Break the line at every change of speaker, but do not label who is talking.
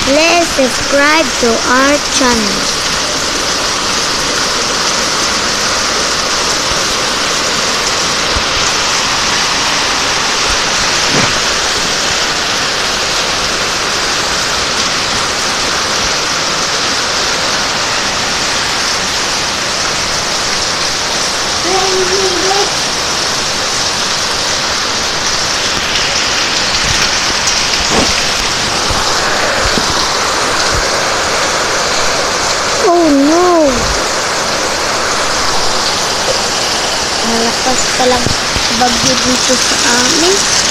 Please subscribe to our channel. Oh no! Malakas palang bagyo dito sa amin.